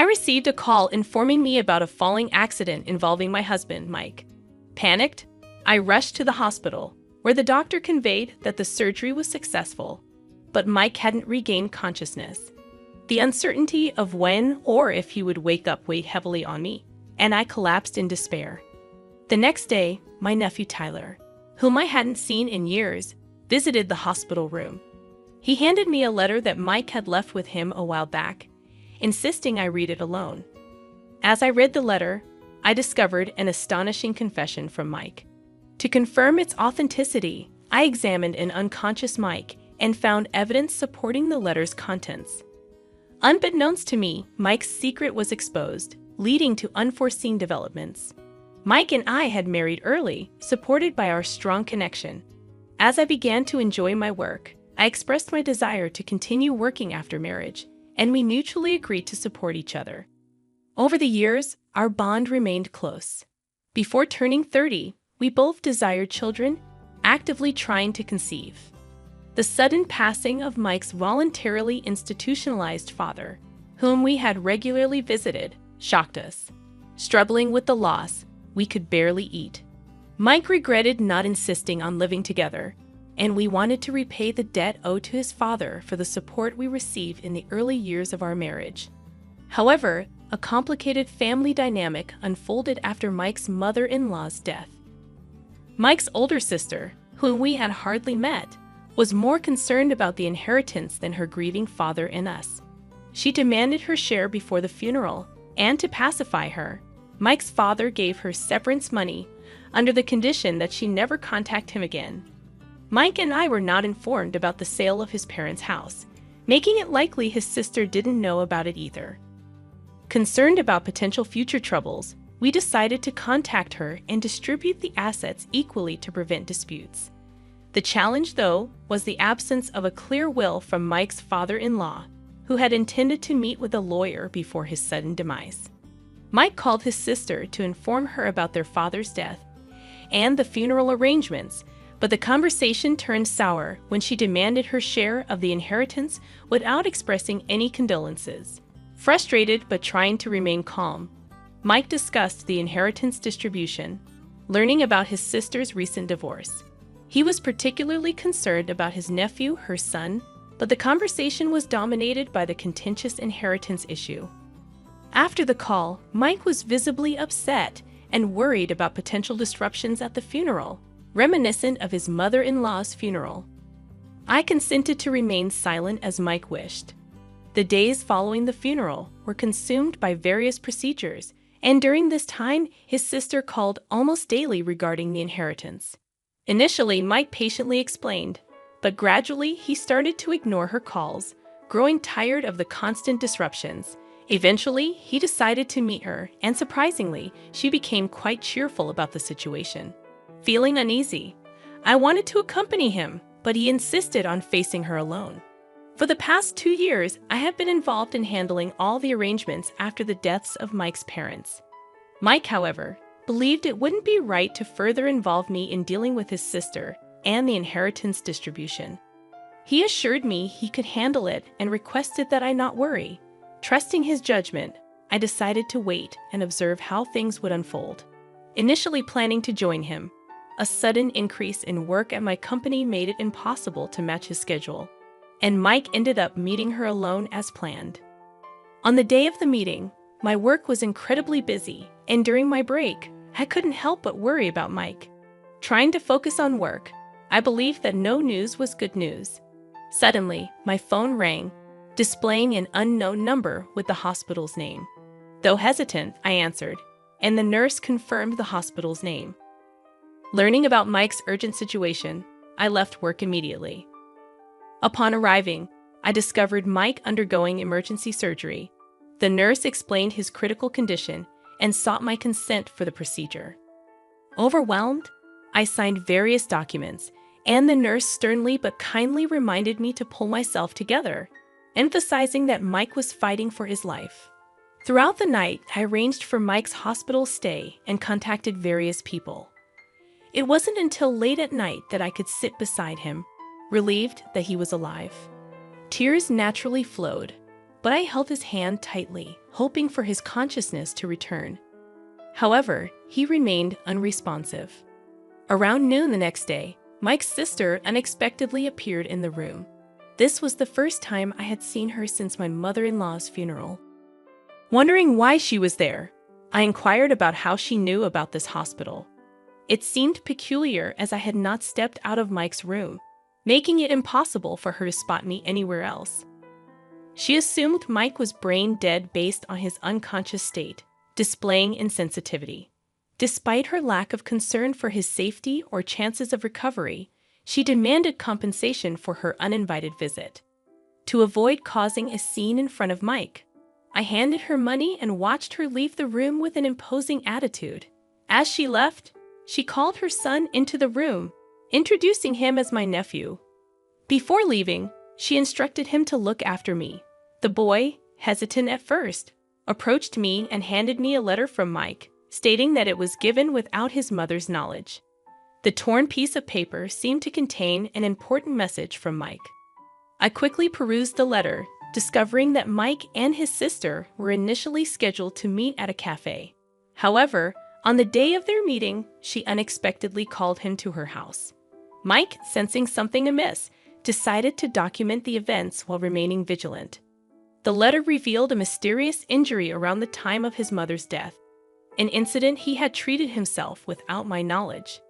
received a call informing me about a falling accident involving my husband, Mike. Panicked, I rushed to the hospital, where the doctor conveyed that the surgery was successful, but Mike hadn't regained consciousness. The uncertainty of when or if he would wake up weighed heavily on me, and I collapsed in despair. The next day, my nephew Tyler, whom I hadn't seen in years, visited the hospital room. He handed me a letter that Mike had left with him a while back, insisting I read it alone. As I read the letter, I discovered an astonishing confession from Mike. To confirm its authenticity, I examined an unconscious Mike and found evidence supporting the letter's contents. Unbeknownst to me, Mike's secret was exposed, leading to unforeseen developments. Mike and I had married early, supported by our strong connection. As I began to enjoy my work, I expressed my desire to continue working after marriage, and we mutually agreed to support each other. Over the years, our bond remained close. Before turning 30, we both desired children, actively trying to conceive. The sudden passing of Mike's voluntarily institutionalized father, whom we had regularly visited, shocked us. Struggling with the loss, we could barely eat. Mike regretted not insisting on living together, and we wanted to repay the debt owed to his father for the support we received in the early years of our marriage. However, a complicated family dynamic unfolded after Mike's mother-in-law's death. Mike's older sister, whom we had hardly met, was more concerned about the inheritance than her grieving father and us. She demanded her share before the funeral, and to pacify her, Mike's father gave her severance money under the condition that she never contact him again. Mike and I were not informed about the sale of his parents' house, making it likely his sister didn't know about it either. Concerned about potential future troubles, we decided to contact her and distribute the assets equally to prevent disputes. The challenge, though, was the absence of a clear will from Mike's father-in-law, who had intended to meet with a lawyer before his sudden demise. Mike called his sister to inform her about their father's death and the funeral arrangements, but the conversation turned sour when she demanded her share of the inheritance without expressing any condolences. Frustrated but trying to remain calm, Mike discussed the inheritance distribution, learning about his sister's recent divorce. He was particularly concerned about his nephew, her son, but the conversation was dominated by the contentious inheritance issue. After the call, Mike was visibly upset and worried about potential disruptions at the funeral, reminiscent of his mother-in-law's funeral. I consented to remain silent as Mike wished. The days following the funeral were consumed by various procedures, and during this time, his sister called almost daily regarding the inheritance. Initially, Mike patiently explained, but gradually he started to ignore her calls, growing tired of the constant disruptions. Eventually, he decided to meet her, and surprisingly, she became quite cheerful about the situation. Feeling uneasy, I wanted to accompany him, but he insisted on facing her alone. For the past 2 years, I have been involved in handling all the arrangements after the deaths of Mike's parents. Mike, however, believed it wouldn't be right to further involve me in dealing with his sister and the inheritance distribution. He assured me he could handle it and requested that I not worry. Trusting his judgment, I decided to wait and observe how things would unfold. Initially planning to join him, a sudden increase in work at my company made it impossible to match his schedule, and Mike ended up meeting her alone as planned. On the day of the meeting, my work was incredibly busy, and during my break, I couldn't help but worry about Mike. Trying to focus on work, I believed that no news was good news. Suddenly, my phone rang, displaying an unknown number with the hospital's name. Though hesitant, I answered, and the nurse confirmed the hospital's name. Learning about Mike's urgent situation, I left work immediately. Upon arriving, I discovered Mike undergoing emergency surgery. The nurse explained his critical condition and sought my consent for the procedure. Overwhelmed, I signed various documents, and the nurse sternly but kindly reminded me to pull myself together, emphasizing that Mike was fighting for his life. Throughout the night, I arranged for Mike's hospital stay and contacted various people. It wasn't until late at night that I could sit beside him, relieved that he was alive. Tears naturally flowed, but I held his hand tightly, hoping for his consciousness to return. However, he remained unresponsive. Around noon the next day, Mike's sister unexpectedly appeared in the room. This was the first time I had seen her since my mother-in-law's funeral. Wondering why she was there, I inquired about how she knew about this hospital. It seemed peculiar as I had not stepped out of Mike's room, making it impossible for her to spot me anywhere else. She assumed Mike was brain dead based on his unconscious state, displaying insensitivity. Despite her lack of concern for his safety or chances of recovery, she demanded compensation for her uninvited visit. To avoid causing a scene in front of Mike, I handed her money and watched her leave the room with an imposing attitude. As she left, she called her son into the room, introducing him as my nephew. Before leaving, she instructed him to look after me. The boy, hesitant at first, approached me and handed me a letter from Mike, stating that it was given without his mother's knowledge. The torn piece of paper seemed to contain an important message from Mike. I quickly perused the letter, discovering that Mike and his sister were initially scheduled to meet at a cafe. However, on the day of their meeting, she unexpectedly called him to her house. Mike, sensing something amiss, decided to document the events while remaining vigilant. The letter revealed a mysterious injury around the time of his mother's death, an incident he had treated himself without my knowledge.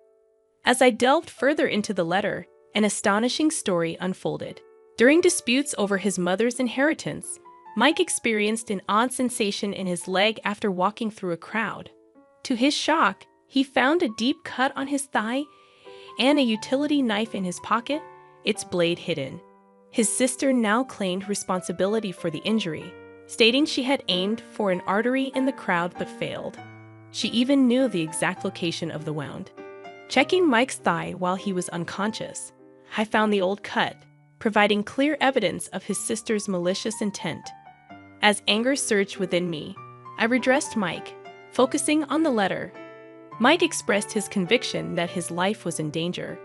As I delved further into the letter, an astonishing story unfolded. During disputes over his mother's inheritance, Mike experienced an odd sensation in his leg after walking through a crowd. To his shock, he found a deep cut on his thigh and a utility knife in his pocket, its blade hidden. His sister now claimed responsibility for the injury, stating she had aimed for an artery in the crowd but failed. She even knew the exact location of the wound. Checking Mike's thigh while he was unconscious, I found the old cut, providing clear evidence of his sister's malicious intent. As anger surged within me, I redressed Mike, focusing on the letter. Mike expressed his conviction that his life was in danger,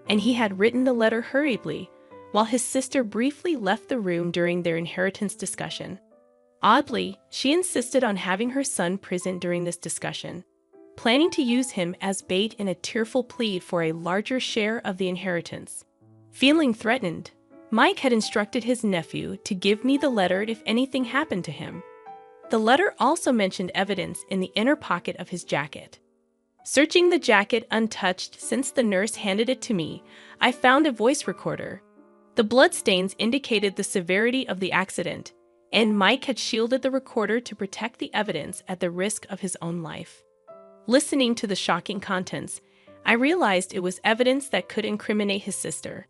and he had written the letter hurriedly, while his sister briefly left the room during their inheritance discussion. Oddly, she insisted on having her son present during this discussion, planning to use him as bait in a tearful plea for a larger share of the inheritance. Feeling threatened, Mike had instructed his nephew to give me the letter if anything happened to him. The letter also mentioned evidence in the inner pocket of his jacket. Searching the jacket untouched since the nurse handed it to me, I found a voice recorder. The bloodstains indicated the severity of the accident, and Mike had shielded the recorder to protect the evidence at the risk of his own life. Listening to the shocking contents, I realized it was evidence that could incriminate his sister.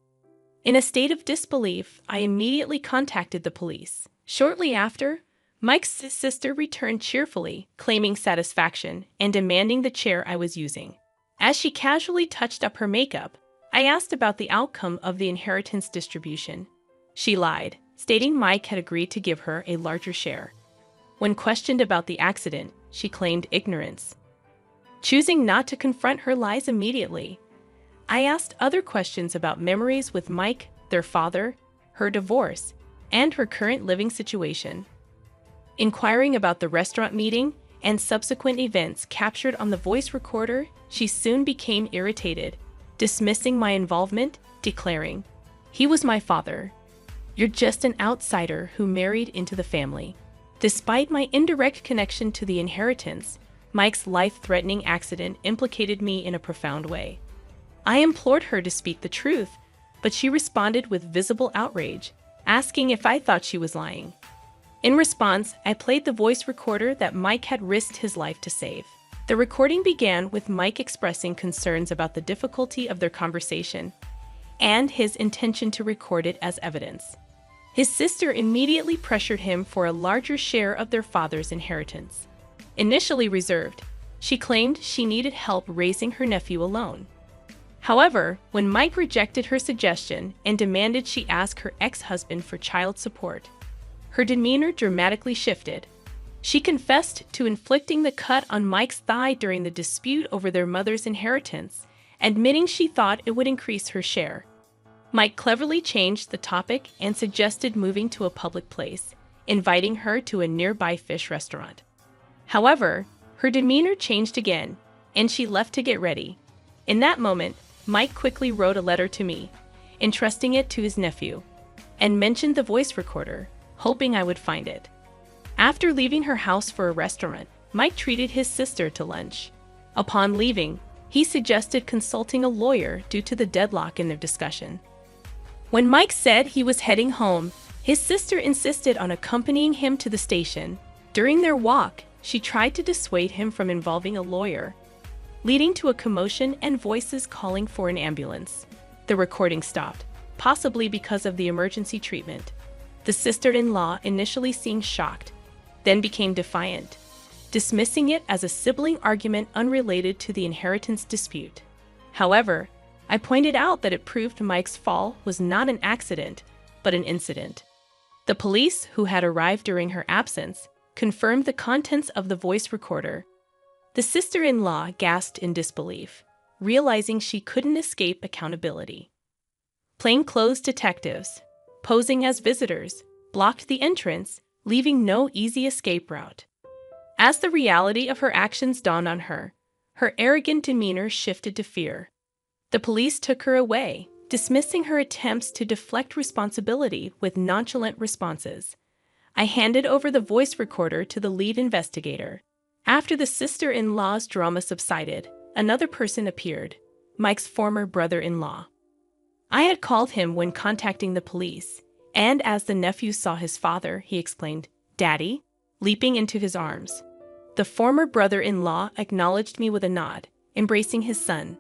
In a state of disbelief, I immediately contacted the police. Shortly after, Mike's sister returned cheerfully, claiming satisfaction and demanding the chair I was using. As she casually touched up her makeup, I asked about the outcome of the inheritance distribution. She lied, stating Mike had agreed to give her a larger share. When questioned about the accident, she claimed ignorance. Choosing not to confront her lies immediately, I asked other questions about memories with Mike, their father, her divorce, and her current living situation. Inquiring about the restaurant meeting and subsequent events captured on the voice recorder, she soon became irritated, dismissing my involvement, declaring, "He was my father. You're just an outsider who married into the family." Despite my indirect connection to the inheritance, Mike's life-threatening accident implicated me in a profound way. I implored her to speak the truth, but she responded with visible outrage, asking if I thought she was lying. In response, I played the voice recorder that Mike had risked his life to save. The recording began with Mike expressing concerns about the difficulty of their conversation and his intention to record it as evidence. His sister immediately pressured him for a larger share of their father's inheritance. Initially reserved, she claimed she needed help raising her nephew alone. However, when Mike rejected her suggestion and demanded she ask her ex-husband for child support, her demeanor dramatically shifted. She confessed to inflicting the cut on Mike's thigh during the dispute over their mother's inheritance, admitting she thought it would increase her share. Mike cleverly changed the topic and suggested moving to a public place, inviting her to a nearby fish restaurant. However, her demeanor changed again, and she left to get ready. In that moment, Mike quickly wrote a letter to me, entrusting it to his nephew, and mentioned the voice recorder, hoping I would find it. After leaving her house for a restaurant, Mike treated his sister to lunch. Upon leaving, he suggested consulting a lawyer due to the deadlock in their discussion. When Mike said he was heading home, his sister insisted on accompanying him to the station. During their walk, she tried to dissuade him from involving a lawyer, leading to a commotion and voices calling for an ambulance. The recording stopped, possibly because of the emergency treatment. The sister-in-law initially seemed shocked, then became defiant, dismissing it as a sibling argument unrelated to the inheritance dispute. However, I pointed out that it proved Mike's fall was not an accident, but an incident. The police, who had arrived during her absence, confirmed the contents of the voice recorder. The sister-in-law gasped in disbelief, realizing she couldn't escape accountability. Plainclothes detectives, posing as visitors, blocked the entrance, leaving no easy escape route. As the reality of her actions dawned on her, her arrogant demeanor shifted to fear. The police took her away, dismissing her attempts to deflect responsibility with nonchalant responses. I handed over the voice recorder to the lead investigator. After the sister-in-law's drama subsided, another person appeared, Mike's former brother-in-law. I had called him when contacting the police, and as the nephew saw his father, he exclaimed, "Daddy?" leaping into his arms. The former brother-in-law acknowledged me with a nod, embracing his son.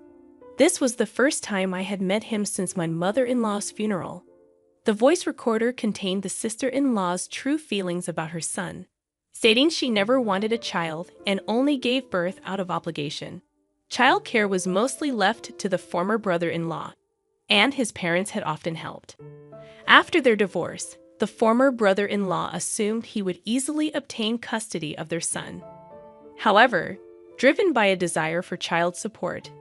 This was the first time I had met him since my mother-in-law's funeral. The voice recorder contained the sister-in-law's true feelings about her son, stating she never wanted a child and only gave birth out of obligation. Childcare was mostly left to the former brother-in-law, and his parents had often helped. After their divorce, the former brother-in-law assumed he would easily obtain custody of their son. However, driven by a desire for child support,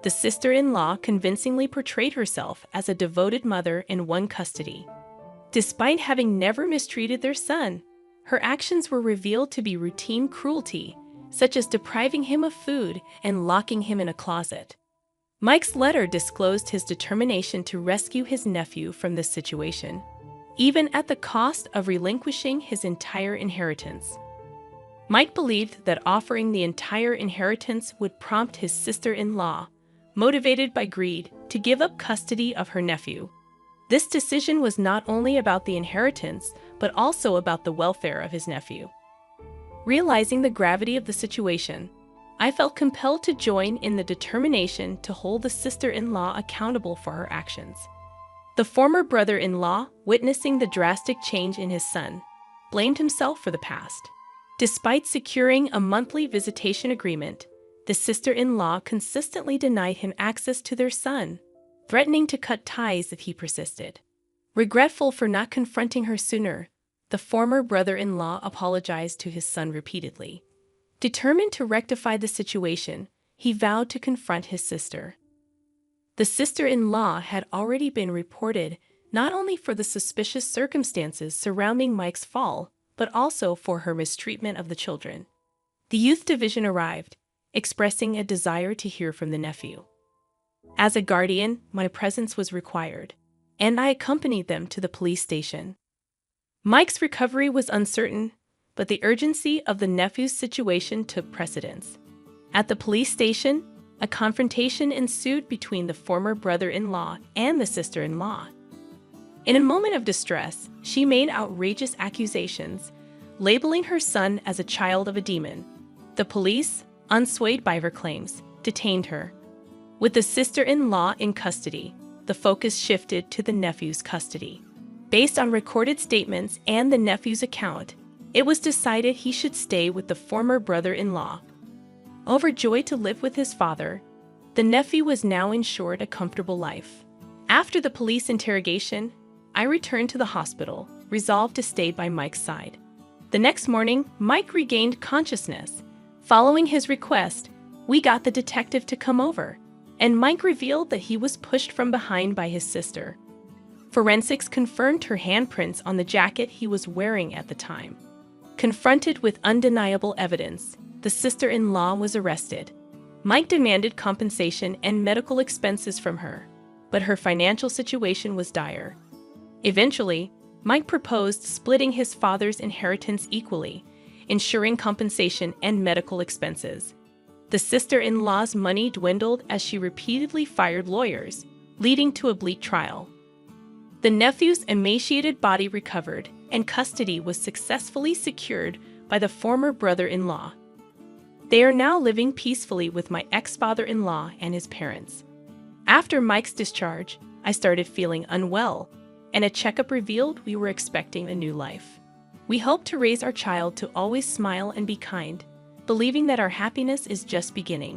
the sister-in-law convincingly portrayed herself as a devoted mother in one custody. Despite having never mistreated their son, her actions were revealed to be routine cruelty, such as depriving him of food and locking him in a closet. Mike's letter disclosed his determination to rescue his nephew from this situation, even at the cost of relinquishing his entire inheritance. Mike believed that offering the entire inheritance would prompt his sister-in-law, motivated by greed, to give up custody of her nephew. This decision was not only about the inheritance, but also about the welfare of his nephew. Realizing the gravity of the situation, I felt compelled to join in the determination to hold the sister-in-law accountable for her actions. The former brother-in-law, witnessing the drastic change in his son, blamed himself for the past. Despite securing a monthly visitation agreement, the sister-in-law consistently denied him access to their son, threatening to cut ties if he persisted. Regretful for not confronting her sooner, the former brother-in-law apologized to his son repeatedly. Determined to rectify the situation, he vowed to confront his sister. The sister-in-law had already been reported not only for the suspicious circumstances surrounding Mike's fall, but also for her mistreatment of the children. The youth division arrived, expressing a desire to hear from the nephew. As a guardian, my presence was required, and I accompanied them to the police station. Mike's recovery was uncertain, but the urgency of the nephew's situation took precedence. At the police station, a confrontation ensued between the former brother-in-law and the sister-in-law. In a moment of distress, she made outrageous accusations, labeling her son as a child of a demon. The police, unswayed by her claims, detained her. With the sister-in-law in custody, the focus shifted to the nephew's custody. Based on recorded statements and the nephew's account, it was decided he should stay with the former brother-in-law. Overjoyed to live with his father, the nephew was now ensured a comfortable life. After the police interrogation, I returned to the hospital, resolved to stay by Mike's side. The next morning, Mike regained consciousness. Following his request, we got the detective to come over, and Mike revealed that he was pushed from behind by his sister. Forensics confirmed her handprints on the jacket he was wearing at the time. Confronted with undeniable evidence, the sister-in-law was arrested. Mike demanded compensation and medical expenses from her, but her financial situation was dire. Eventually, Mike proposed splitting his father's inheritance equally, ensuring compensation and medical expenses. The sister-in-law's money dwindled as she repeatedly fired lawyers, leading to a bleak trial. The nephew's emaciated body recovered, and custody was successfully secured by the former brother-in-law. They are now living peacefully with my ex-father-in-law and his parents. After Mike's discharge, I started feeling unwell, and a checkup revealed we were expecting a new life. We hope to raise our child to always smile and be kind, believing that our happiness is just beginning.